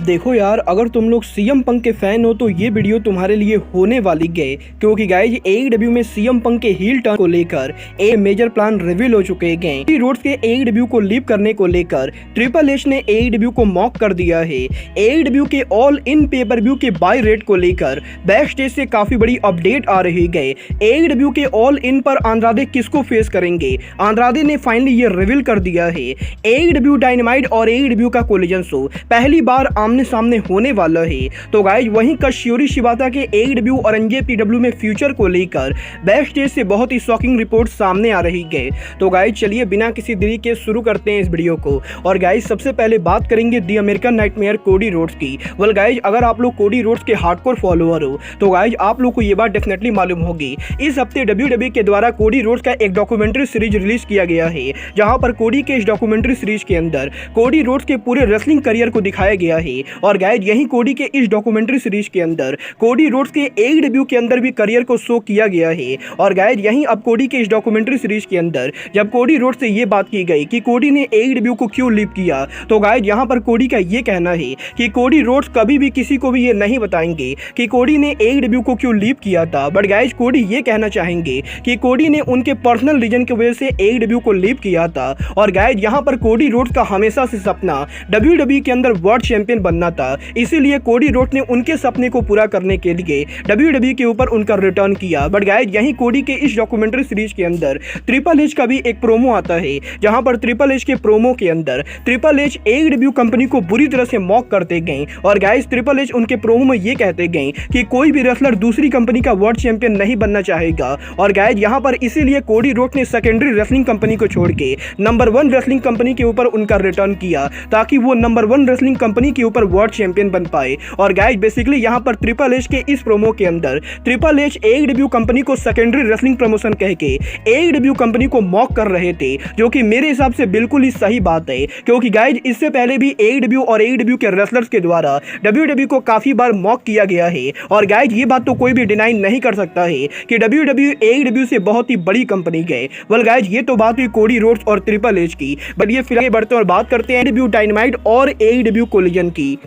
देखो यार, अगर तुम लोग सीएम पंक के फैन हो तो ये वीडियो तुम्हारे लिए होने वाली है, क्योंकि गाइज एईडब्ल्यू में सीएम पंक के हील टर्न को लेकर एक मेजर प्लान रिवील हो चुके हैं। कोडी रोड्स के एईडब्ल्यू को लीव करने को लेकर ट्रिपल एच ने एईडब्ल्यू को मॉक कर दिया है। एईडब्ल्यू के ऑल इन पेपर व्यू के बाय रेट को लेकर बैक स्टेज से काफी बड़ी अपडेट आ रही है। एईडब्ल्यू के ऑल इन पर आंद्रादे किसको फेस करेंगे, आंद्रादे ने फाइनली ये रिवील कर दिया है। एईडब्ल्यू डायनामाइट और एईडब्ल्यू का कोलिजन शो पहली बार आमने सामने होने वाला है। तो गाइज वहीं कात्सुयोरी शिबाता के एईडब्ल्यू और एनजेपीडब्ल्यू में फ्यूचर को लेकर बैक स्टेज से बहुत ही शॉकिंग रिपोर्ट सामने आ रही है। तो गाइज चलिए बिना किसी देरी के शुरू करते हैं इस वीडियो को। और गाइज सबसे पहले बात करेंगे दी अमेरिकन नाइटमेयर कोडी रोड्स की। वेल गाइज अगर आप लोग कोडी रोड्स के हार्डकोर फॉलोअर हो तो गाइज आप लोग को ये बात डेफिनेटली मालूम होगी। इस हफ्ते डब्ल्यूडब्ल्यूई के द्वारा कोडी रोड्स का एक डॉक्यूमेंट्री सीरीज रिलीज किया गया है, जहां पर कोडी के इस डॉक्यूमेंट्री सीरीज के अंदर कोडी रोड्स के पूरे रेसलिंग करियर को दिखाया गया है। और गाइज यही कोडी के इस डॉक्यूमेंट्री सीरीज के अंदर कोडी रोड्स के एईडब्ल्यू के अंदर भी करियर को शो किया गया है। और गाइज यही अब कोडी के इस डॉक्यूमेंट्री सीरीज के अंदर जब कोडी रोड्स से ये बात की गई कि कोडी ने एईडब्ल्यू को क्यों लीव किया, तो गाइज यहाँ पर कोडी का ये कहना है कि कोडी रोड्स कभी भी किसी को भी ये नहीं बताएंगे कि कोडी ने एईडब्ल्यू को क्यों लीव किया था। बट गाइज कोडी ये कहना चाहेंगे कि कोडी ने उनके पर्सनल रीजन की वजह से एईडब्ल्यू को लीव किया था। और गाइज यहाँ पर कोडी रोड्स का हमेशा से सपना डब्ल्यूडब्ल्यूई के अंदर वर्ल्ड चैंपियन बनना था, इसीलिए कोडी रोड्स ने उनके सपने को पूरा करने के लिए डब्ल्यूडब्ल्यूई के ऊपर उनका रिटर्न किया। बट गाइज यही कोडी के इस डॉक्यूमेंट्री सीरीज के अंदर ट्रिपल एच का भी एक प्रोमो आता है, जहां पर ट्रिपल एच के प्रोमो के अंदर ट्रिपल एच एईडब्ल्यू कंपनी को बुरी तरह से मॉक करते गए। और गाइज ट्रिपल एच उनके प्रोमो में ये कहते गए कि कोई भी रेसलर दूसरी कंपनी का वर्ल्ड चैंपियन नहीं बनना चाहेगा। और गाइज यहां पर इसीलिए कोडी रोड्स ने सेकेंडरी रेसलिंग कंपनी को छोड़ के नंबर 1 रेसलिंग कंपनी के ऊपर उनका रिटर्न किया, ताकि वो नंबर 1 रेसलिंग कंपनी के ऊपर वर्ल्ड चैंपियन बन पाए। और गाइज बेसिकली यहां पर ट्रिपल एच के इस प्रोमो के अंदर ट्रिपल एच एईडब्ल्यू कंपनी को सेकेंडरी रेसलिंग प्रमोशन कह के एईडब्ल्यू कंपनी को मॉक कर रहे थे, जो कि मेरे हिसाब से बिल्कुल ही सही बात है, क्योंकि गाइज इससे पहले भी एईडब्ल्यू और एईडब्ल्यू के रेसलर्स के द्वारा डब्ल्यूडब्ल्यूई को काफी बार मॉक किया गया है। और गाइज ये बात तो कोई भी डिनाई नहीं कर सकता है कि डब्ल्यूडब्ल्यूई एईडब्ल्यू से बहुत ही बड़ी कंपनी है। वेल गाइज ये तो बात हुई कोडी रोड्स और ट्रिपल एच की, बट ये फिलहाल बढ़ते और बात करते हैं एईडब्ल्यू डायनामाइट और एईडब्ल्यू कोलिजन की।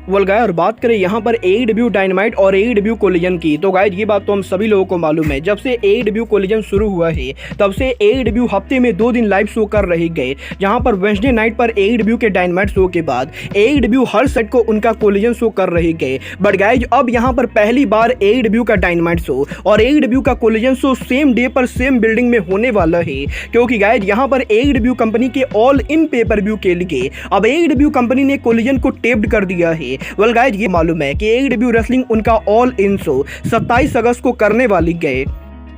वेल गाइस और बात करें यहाँ पर एईडब्ल्यू डायनामाइट और एईडब्ल्यू कोलिजन की, तो गाइस ये बात तो हम सभी लोगों को मालूम है, जब से एईडब्ल्यू कोलिजन शुरू हुआ है तब से एईडब्ल्यू हफ्ते में 2 दिन लाइव शो कर रही गए, जहां पर वेडनेसडे नाइट पर एईडब्ल्यू के डायनामाइट शो के बाद एईडब्ल्यू हर सेट को उनका कोलिजन शो कर रही गए। बट गाइज अब यहाँ पर पहली बार एईडब्ल्यू का डायनामाइट शो और एईडब्ल्यू का कोलिजन शो सेम डे पर सेम बिल्डिंग में होने वाला है, क्योंकि गाइज यहाँ पर एईडब्ल्यू कंपनी के ऑल इन पेपर व्यू के लिए अब एईडब्ल्यू कंपनी ने कोलिजन को टेप्ड कर दिया है। वेल गाइज ये मालूम है कि एईडब्ल्यू रेसलिंग उनका ऑल इन शो 27 अगस्त को करने वाली है।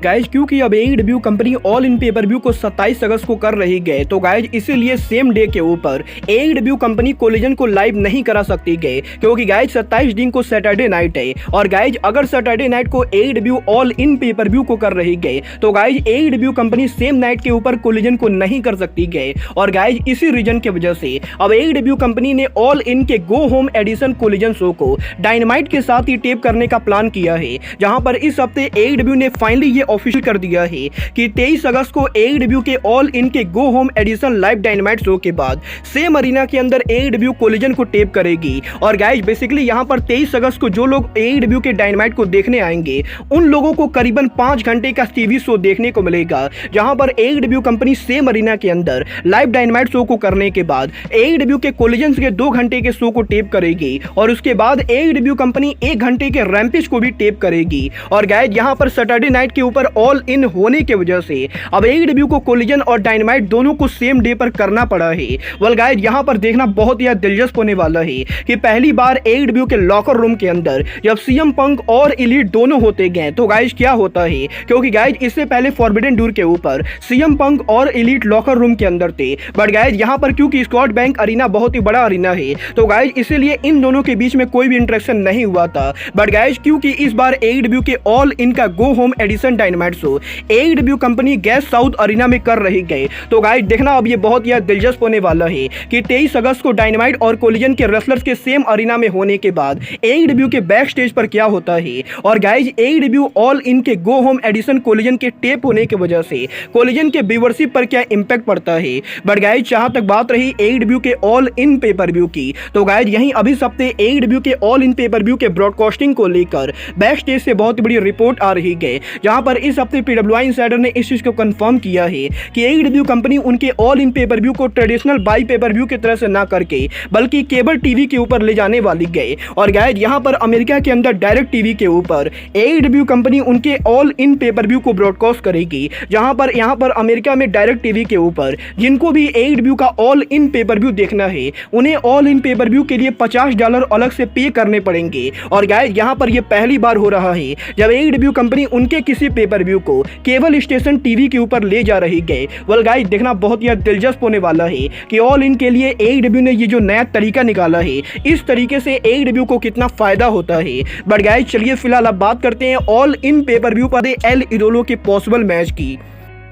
गाइज क्योंकि अब AEW company all in pay per view को 27 अगस्त को कर रही है, तो गाइज इसीलिए सेम डे के ऊपर एईडब्ल्यू कंपनी कोलिजन को लाइव नहीं करा सकती है, क्योंकि गाइज 27 दिन को सैटरडे नाइट है। और गाइज अगर सैटरडे नाइट को AEW all in pay per view को कर रही है, तो guys AEW company same night के ऊपर कोलिजन को नहीं कर सकती है। और गाइज इसी रीजन की वजह से अब एईडब्ल्यू कंपनी ने ऑल इन के go home edition Collision show को डायनामाइट के साथ ही टेप करने का प्लान किया है, जहां पर इस हफ्ते एईडब्ल्यू ने फाइनली ये ऑफिशियल कर दिया है कि 23 अगस्त को एईडब्ल्यू के ऑल इन के go home edition live Dynamite show के बाद सेम अरीना के अंदर एईडब्ल्यू कोलिजन को टेप करेगी। और गाइज बेसिकली यहां पर 23 अगस्त को जो लोग एईडब्ल्यू के डायनामाइट को देखने आएंगे उन लोगों को करीबन 5 घंटे का टीवी शो देखने को मिलेगा, जहां पर एईडब्ल्यू कंपनी सेम अरीना के अंदर लाइव डायनामाइट शो को करने के बाद एईडब्ल्यू के कोलिजन के 2 घंटे के शो को टेप करेगी, और उसके बाद एईडब्ल्यू कंपनी 1 घंटे के रैम्पेज को भी टेप करेगी। और गाइज यहां पर सैटरडे नाइट के ऊपर ऑल इन होने के वजह से अब एईडब्ल्यू को कोलिजन और डायनामाइट दोनों को सेम डे पर करना पड़ा है। वेल गाइज यहां पर देखना बहुत ही दिलचस्प होने वाला है कि पहली बार एईडब्ल्यू के लॉकर रूम के अंदर जब सीएम पंक और एलीट दोनों होते गए, तो गाइज क्या होता है, क्योंकि गाइज इससे पहले फॉरबिडन डोर के ऊपर सीएम पंक और एलीट लॉकर रूम के अंदर थे। बट गाइज यहां पर क्योंकि स्कॉट बैंक अरीना बहुत ही बड़ा अरीना है, तो गाइज इसीलिए इन दोनों के बीच में कोई भी इंटरेक्शन नहीं हुआ था। बट गाइज क्योंकि इस बार एईडब्ल्यू के ऑल इन का go home edition Dynamite show AEW company Gas South Arena में कर रही है। तो गाइस देखना अब ये बहुत ही दिलचस्प होने वाला है कि 23 अगस्त को डायनामाइट और कोलिजन के रेसलर्स के सेम अरीना में होने के बाद AEW के बैक स्टेज पर क्या होता है। और गाइस AEW ऑल इन के गो होम एडिशन कोलिजन के टेप होने की वजह से कोलिजन के व्यूअरशिप पर क्या इंपैक्ट पड़ता है। बट गाइस जहां तक बात रही AEW के ऑल इन पेपर व्यू की, तो गाइस यहीं अभी हफ्ते AEW के ऑल इन पेपर व्यू के ब्रॉडकास्टिंग को लेकर बैक स्टेज से बहुत बड़ी रिपोर्ट आ रही है, जहां पर इस हफ्ते PWI इनसाइडर ने इस चीज को कंफर्म किया है कि AEW कंपनी उनके ऑल इन पेपर व्यू को ट्रेडिशनल बाई पेपर व्यू की तरह से ना करके बल्कि केबल टीवी के ऊपर ले जाने वाली गए। और गाइस यहां पर अमेरिका के अंदर डायरेक्ट टीवी के ऊपर AEW कंपनी उनके ऑल इन पेपर व्यू को ब्रॉडकास्ट करेगी, जहां पर यहां पर अमेरिका में डायरेक्ट टीवी के ऊपर जिनको भी AEW का ऑल इन पेपर व्यू देखना है उन्हें ऑल इन पेपर व्यू के लिए $50 अलग से पे करने पड़ेंगे। और गाइस यहां पर यह पहली बार हो रहा है जब AEW कंपनी उनके किसी पेपर व्यू को केबल स्टेशन टीवी के ऊपर ले जा रही है। वेल गाइस देखना बहुत ही दिलचस्प होने वाला है कि ऑल इन के लिए AEW ने ये जो नया तरीका निकाला है इस तरीके से AEW को कितना फायदा होता है। बट गाइस चलिए फिलहाल अब बात करते हैं ऑल इन पेपर व्यू पर एल इडोलो के पॉसिबल मैच की।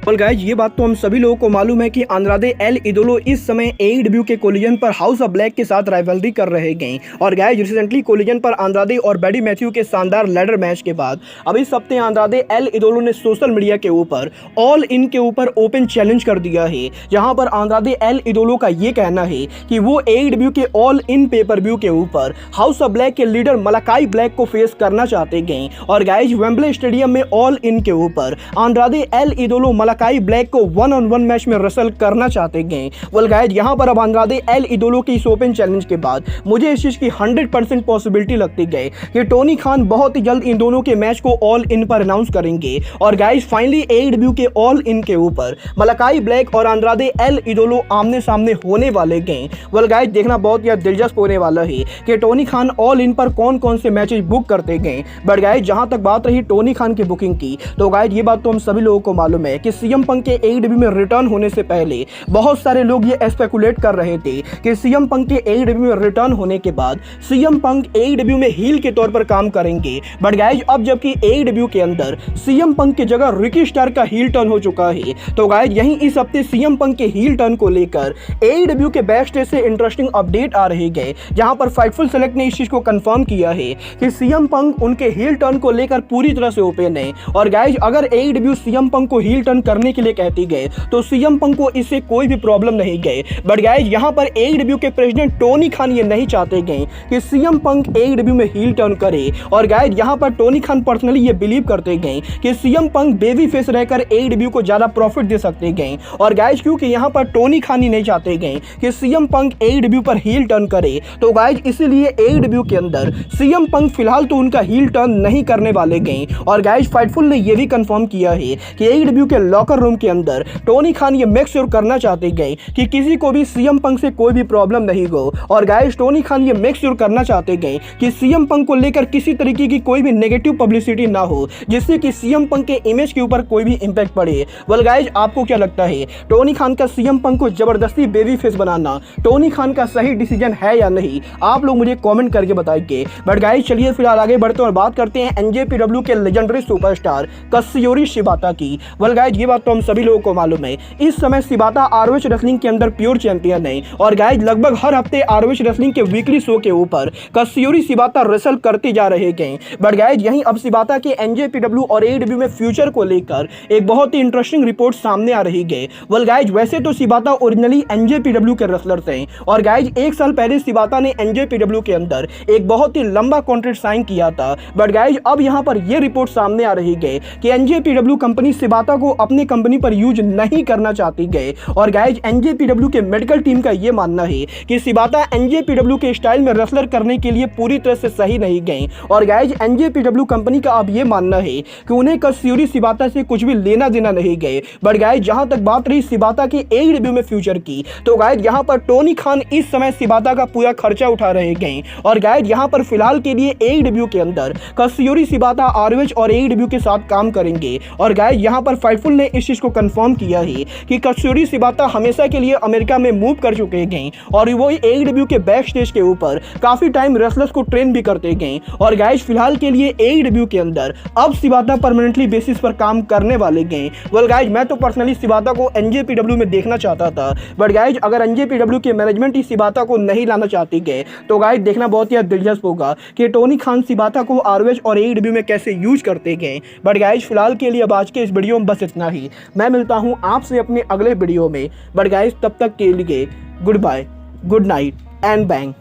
और गाइस ये बात तो हम सभी लोगों को मालूम है कि आंद्रादे एल इडोलो इस समय AEW के कोलिजन पर हाउस ऑफ ब्लैक के साथ राइवलरी कर रहे हैं। और गाइस रिसेंटली कोलिजन पर आंद्रादे और बैडी मैथ्यू के शानदार लैडर मैच के बाद अब इस हफ्ते आंद्रादे एल इडोलो ने सोशल मीडिया के ऊपर ऑल इन के ऊपर ओपन चैलेंज कर दिया है, जहां पर आंद्रादे एल इडोलो का ये कहना है कि वो AEW के ऑल इन पेपर व्यू के ऊपर हाउस ऑफ ब्लैक के लीडर मलाकाई ब्लैक को फेस करना चाहते हैं। और गाइस वेम्बले स्टेडियम में ऑल इन के ऊपर आंद्रादे एल इडोलो मलाकाई ब्लैक को 1-on-1 मैच में रसल करना चाहते हैं। वेल गाइस यहां पर अब आंद्रादे एल इडोलो के इस ओपन चैलेंज के बाद मुझे इस चीज की 100% पॉसिबिलिटी लगती है कि टोनी खान बहुत ही जल्द इन दोनों के मैच को ऑल इन पर अनाउंस करेंगे। और गाइस फाइनली AEW के ऑल इन के ऊपर मलाकाई ब्लैक और आंद्रादे एल इडोलो आमने सामने होने वाले हैं। वेल गाइस देखना बहुत ही दिलचस्प होने वाला है कि टोनी खान ऑल इन पर कौन कौन से मैचेस बुक करते हैं। बट गाइस जहां तक बात रही टोनी खान की बुकिंग की, तो गाइस ये बात तो हम सभी लोगों को मालूम है कि CM पंक के AEW में रिटर्न होने से पहले बहुत सारे लोग ये स्पेकुलेट कर रहे थे कि CM पंक के AEW में रिटर्न होने के बाद CM पंक AEW में हील के तौर पर काम करेंगे। बट गाइस अब जबकि AEW के अंदर CM पंक की जगह रिकी स्टार का हील टर्न हो चुका है, तो गाइस यहीं इस हफ्ते CM पंक के हील टर्न को लेकर AEW के बैक स्टेज से इंटरेस्टिंग अपडेट आ रही है, जहां पर फाइटफुल सेलेक्ट ने इस चीज को कंफर्म किया है कि CM पंक उनके हील टर्न को लेकर पूरी तरह से ओपन है। और गाइस अगर AEW CM पंक को हील टर्न करने के लिए कहती गए तो CM पंक को इससे कोई भी प्रॉब्लम नहीं गए। बट गाइस यहां पर AEW के प्रेसिडेंट टोनी खान ये नहीं चाहते गए कि CM पंक AEW में हील टर्न करे। और गाइस यहां पर टोनी खान पर्सनली ये बिलीव करते गए कि CM पंक बेबी फेस रहकर AEW को ज्यादा प्रॉफिट दे सकते गए। और गाइस क्योंकि यहां पर टोनी खान ही नहीं चाहते गए कि CM पंक AEW पर हील टर्न करे, तो गाइस इसीलिए AEW के अंदर CM पंक फिलहाल तो उनका हील टर्न नहीं करने वाले गए। और गाइस फाइटफुल ने यह भी कंफर्म किया है कि AEW के लॉकर रूम के अंदर टोनी खान ये मेक श्योर करना चाहते गए कि किसी को भी CM पंक से कोई भी प्रॉब्लम नहीं हो। और गाइस टोनी खान ये मेक श्योर करना चाहते गए कि CM पंक को लेकर किसी तरीके की कोई भी नेगेटिव पब्लिसिटी ना हो, जिससे कि CM पंक के इमेज के ऊपर कोई भी इंपैक्ट पड़े। वेल गाइस आपको क्या लगता है, टोनी खान का CM पंक को जबरदस्ती बेबी फेस बनाना टोनी खान का सही डिसीजन है या नहीं? आप लोग मुझे कॉमेंट करके बताइए। बट गाइस चलिए फिलहाल आगे बढ़ते हैं और बात करते हैं NJPW के लेजेंडरी सुपरस्टार कात्सुयोरी शिबाता की। वेल गाइस ये बात तो हम सभी लोगों को मालूम है, इस समय शिबाता ROH रेसलिंग के अंदर प्योर चैंपियन है। और गाइस लगभग हर हफ्ते ROH रेसलिंग के वीकली शो के ऊपर कात्सुयोरी शिबाता रेसल करते जा रहे हैं। बट गाइस यहीं अब शिबाता के NJPW और AEW में फ्यूचर को लेकर एक बहुत ही इंटरेस्टिंग रिपोर्ट सामने आ रही है। वेल गाइस वैसे तो शिबाता ओरिजिनली NJPW के रेसलर्स हैं। और गाइस एक साल पहले शिबाता ने NJPW के अंदर एक बहुत ही लंबा कॉन्ट्रैक्ट साइन किया था। बट गाइस अब यहां पर यह रिपोर्ट सामने आ रही है कि NJPW कंपनी शिबाता को अपनी कंपनी पर यूज नहीं करना चाहती है। और गाइस NJPW के मेडिकल टीम का यह मानना है कि शिबाता NJPW के स्टाइल में रेसलर करने के लिए पूरी तरह से सही नहीं गए। और गाइस NJPW कंपनी का अब यह मानना है कि उन्हें कात्सुयोरी शिबाता से कुछ भी लेना देना नहीं गए। बट गाइस जहां तक बात रही शिबाता के AEW में फ्यूचर की, तो गाइस यहां पर टोनी खान इस समय शिबाता का पूरा खर्चा उठा रहे हैं। और गाइस यहां पर फिलहाल के लिए AEW के अंदर कात्सुयोरी शिबाता ROH और AEW के साथ काम करेंगे। और गाइस यहां पर फाइटफुल ने इस चीज़ को कंफर्म किया है कि कत्सुरी शिबाता हमेशा के लिए अमेरिका में मूव कर चुके गए और वो AEW के बैक स्टेज के ऊपर काफ़ी टाइम रेसलर्स को ट्रेन भी करते गए। और गाइज फिलहाल के लिए AEW के अंदर अब शिबाता परमानेंटली बेसिस पर काम करने वाले गए। वेल गाइज मैं तो पर्सनली शिबाता को NJPW में देखना चाहता था, बट गाइज अगर NJPW के मैनेजमेंट ही शिबाता को नहीं लाना चाहती गए तो गाइज देखना बहुत ही दिलचस्प होगा कि टोनी खान शिबाता को ROH और AEW में कैसे यूज करते गए। बट गाइज फिलहाल के लिए अब आज के इस वीडियो में बस इतना ही। मैं मिलता हूं आपसे अपने अगले वीडियो में। बट गाइज तब तक के लिए goodbye, good night and bang.